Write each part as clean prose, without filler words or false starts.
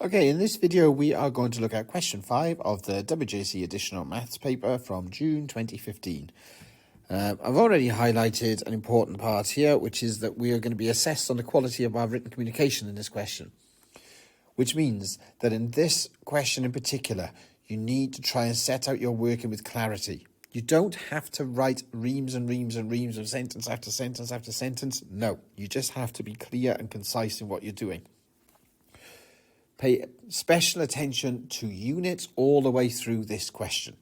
Okay, in this video we are going to look at question 5 of the WJC Additional Maths paper from June 2015. I've already highlighted an important part here, which is that we are going to be assessed on the quality of our written communication in this question. Which means that in this question in particular, you need to try and set out your working with clarity. You don't have to write reams and reams and reams of sentence after sentence after sentence. No, you just have to be clear and concise in what you're doing. Pay special attention to units all the way through this question.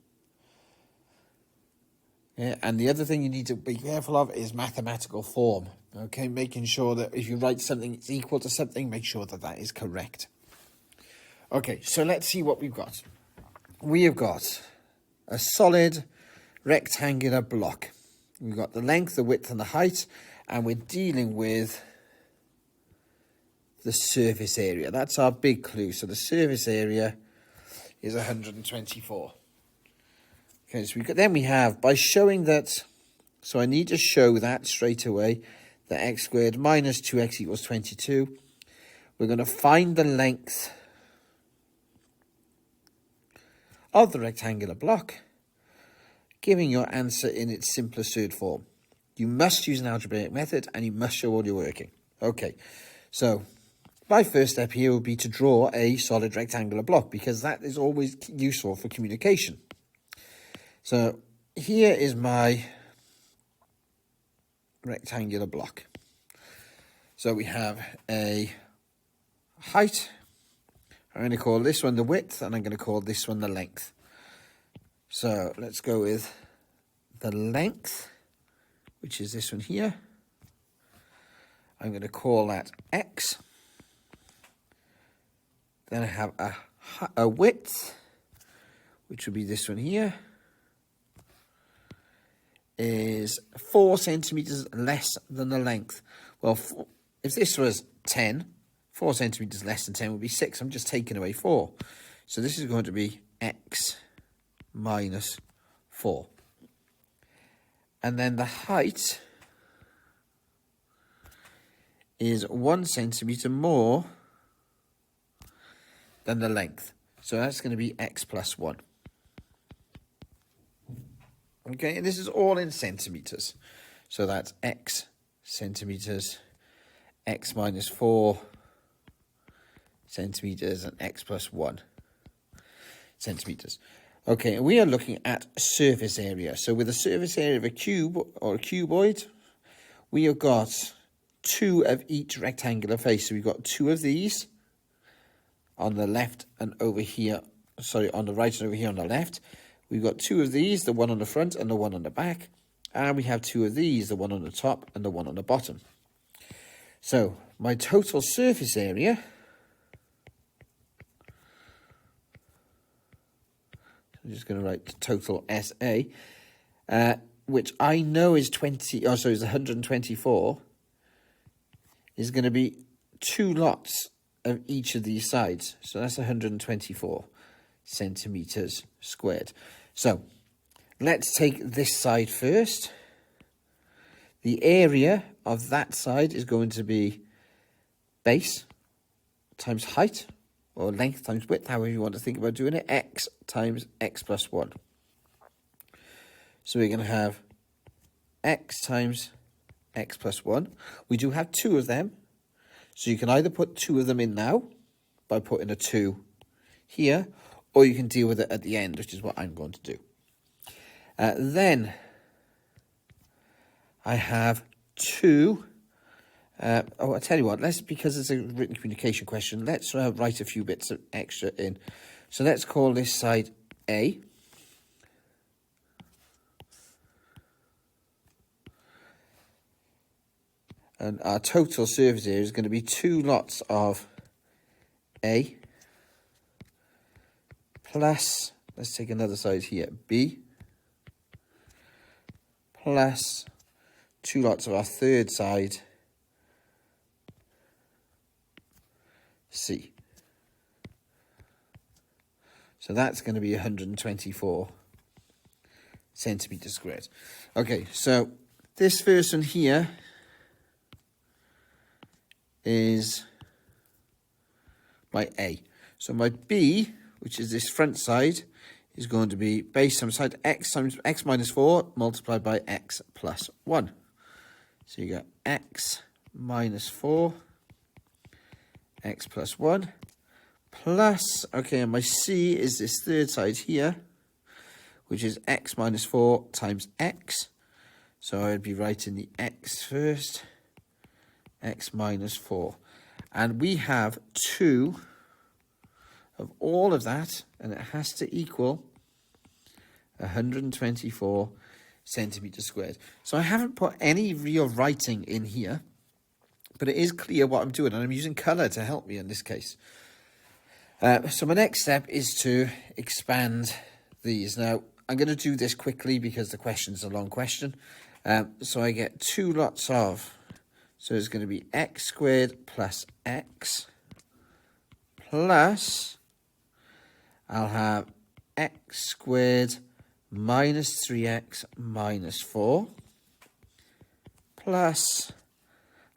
Yeah, and the other thing you need to be careful of is mathematical form. Okay, making sure that if you write something that's equal to something, make sure that that is correct. Okay, so let's see what we've got. We have got a solid rectangular block. We've got the length, the width, and the height, and we're dealing with the surface area. That's our big clue. So the surface area is 124. Okay, so we have, by showing that, so I need to show that straight away, that x squared minus 2x equals 22. We're going to find the length of the rectangular block, giving your answer in its simplest third form. You must use an algebraic method, and you must show all your working. Okay, so my first step here would be to draw a solid rectangular block, because that is always useful for communication. So here is my rectangular block. So we have a height. I'm going to call this one the width, and I'm going to call this one the length. So let's go with the length, which is this one here. I'm going to call that x. Then I have a width, which would be this one here, is 4 centimeters less than the length. Well, if this was 10, 4 centimeters less than 10 would be 6. I'm just taking away 4. So this is going to be x minus 4. And then the height is 1 centimeter more than the length. So that's going to be x plus 1. Okay, and this is all in centimeters. So that's x centimeters, x minus 4 centimeters, and x plus 1 centimeters. Okay, and we are looking at surface area. So with the surface area of a cube or a cuboid, we have got 2 of each rectangular face. So we've got 2 of these on the left and over here, on the right and over here on the left. We've got 2 of these, the one on the front and the one on the back. And we have 2 of these, the one on the top and the one on the bottom. So my total surface area I'm just going to write total SA, which I know is 124, is going to be 2 lots of each of these sides. So that's 124 centimeters squared. So let's take this side first. The area of that side is going to be base times height, or length times width, however you want to think about doing it, x times x plus 1. So we're going to have x times x plus 1. We do have 2 of them, so you can either put 2 of them in now by putting a 2 here, or you can deal with it at the end, which is what I'm going to do. Then I have 2. I tell you what, because it's a written communication question, let's write a few bits of extra in. So let's call this side A. And our total surface area is going to be 2 lots of A plus, let's take another side here, B, plus 2 lots of our third side, C. So that's going to be 124 centimeters squared. Okay, so this first one here is my A. So my b, which is this front side, is going to be base times side x times x minus 4 multiplied by x plus 1. So you got x minus 4, x plus 1, plus, okay, and my c is this third side here, which is x minus 4 times x. So I'd be writing the x first, x minus 4. And we have 2 of all of that, and it has to equal 124 centimeters squared. So I haven't put any real writing in here, but it is clear what I'm doing, and I'm using colour to help me in this case. So my next step is to expand these. Now, I'm going to do this quickly because the question's a long question. So I get 2 lots of, so it's going to be x squared plus x plus, I'll have x squared minus 3x minus 4 plus,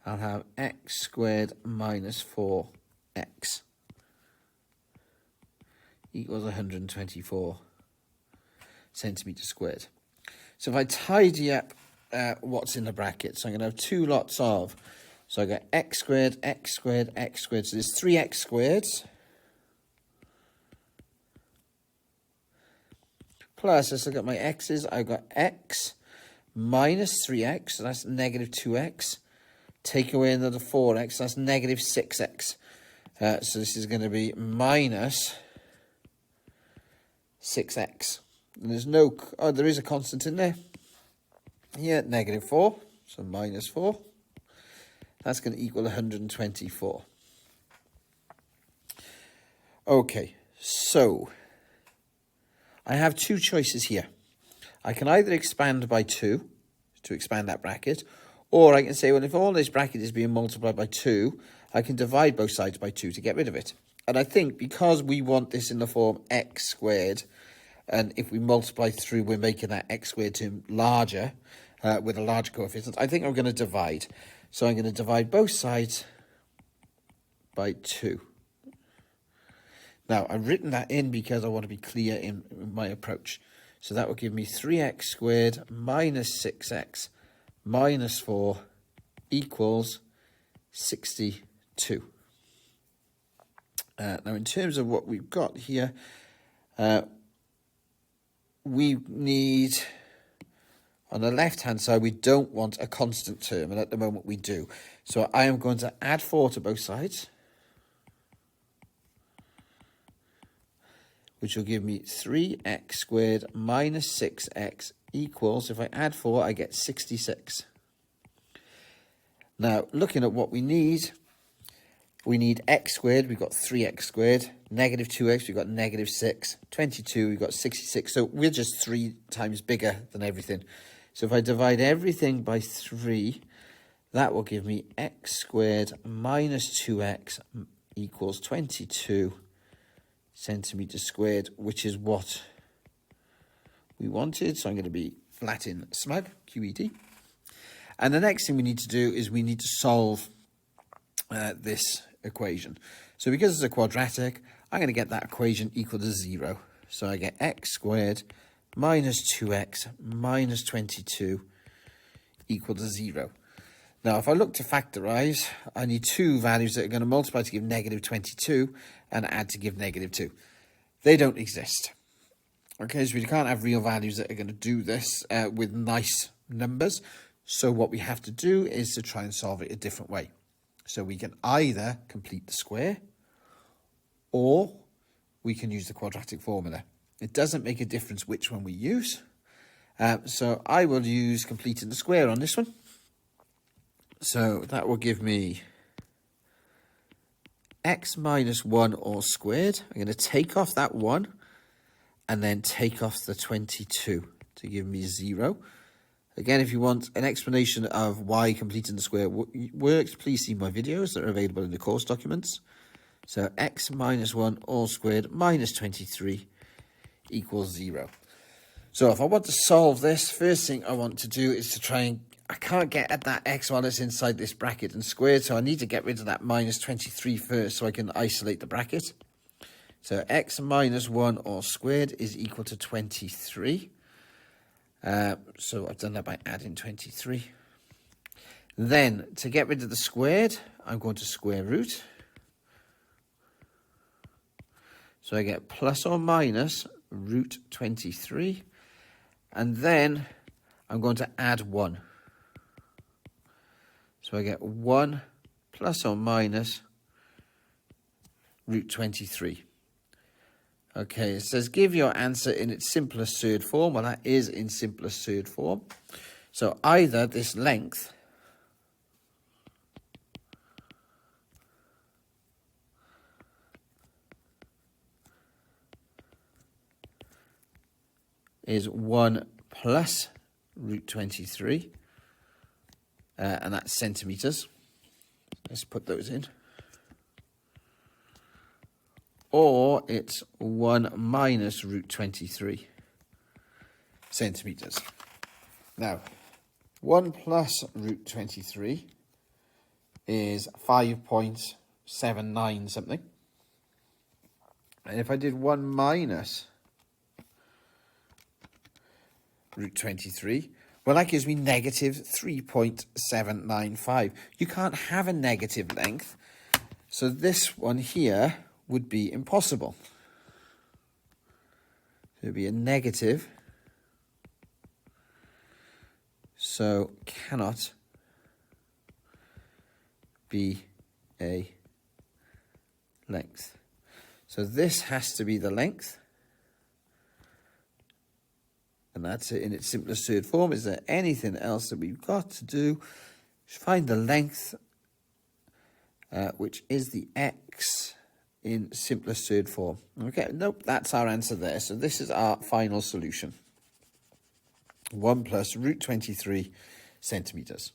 I'll have x squared minus 4x equals 124 centimeters squared. So if I tidy up what's in the bracket, so I'm going to have 2 lots of, so I got x squared, x squared, x squared, so there's 3x squareds, plus, let's look at my x's, I've got x minus 3x, so that's negative 2x, take away another 4x, that's negative 6x, so this is going to be minus 6x, and there's no, oh, there is a constant in there, here, negative 4, so minus 4, that's going to equal 124. Okay, so I have 2 choices here. I can either expand by 2 to expand that bracket, or I can say, well, if all this bracket is being multiplied by 2, I can divide both sides by 2 to get rid of it. And I think because we want this in the form x squared, and if we multiply through, we're making that x squared term larger, with a larger coefficient, I think I'm going to divide. So I'm going to divide both sides by 2. Now, I've written that in because I want to be clear in my approach. So that will give me 3x squared minus 6x minus 4 equals 62. Now, in terms of what we've got here, we need, on the left-hand side, we don't want a constant term, and at the moment we do. So I am going to add 4 to both sides, which will give me 3x squared minus 6x equals, if I add 4, I get 66. Now, looking at what we need x squared, we've got 3x squared, negative 2x, we've got negative 6, 22, we've got 66. So we're just 3 times bigger than everything. So if I divide everything by 3, that will give me x squared minus 2x equals 22 centimeters squared, which is what we wanted. So I'm going to be Latin smug, QED. And the next thing we need to do is we need to solve this equation. So because it's a quadratic, I'm going to get that equation equal to 0. So I get x squared minus 2x minus 22 equal to 0. Now, if I look to factorize, I need 2 values that are going to multiply to give negative 22 and add to give negative 2. They don't exist. Okay, so we can't have real values that are going to do this with nice numbers. So what we have to do is to try and solve it a different way. So we can either complete the square, or we can use the quadratic formula. It doesn't make a difference which one we use. So I will use completing the square on this one. So that will give me x minus 1 all squared. I'm going to take off that 1 and then take off the 22 to give me 0. Again, if you want an explanation of why completing the square works, please see my videos that are available in the course documents. So x minus 1 all squared minus 23 equals 0. So if I want to solve this, first thing I want to do is to try and, I can't get at that x while it's inside this bracket and squared, so I need to get rid of that minus 23 first so I can isolate the bracket. So x minus 1 all squared is equal to 23. So I've done that by adding 23. Then, to get rid of the squared, I'm going to square root. So I get plus or minus root 23. And then I'm going to add 1. So I get 1 plus or minus root 23. Okay, it says give your answer in its simplest third form. Well, that is in simplest third form. So either this length is 1 plus root 23, and that's centimetres. Let's put those in. Or it's 1 minus root 23 centimetres. Now, 1 plus root 23 is 5.79 something. And if I did 1 minus root 23, well, that gives me negative 3.795. You can't have a negative length, so this one here would be impossible. It would be a negative, so cannot be a length. So this has to be the length. And that's it in its simplest third form. Is there anything else that we've got to do? Find the length, which is the x in simplest third form. Okay, nope, that's our answer there. So this is our final solution. 1 plus root 23 centimetres.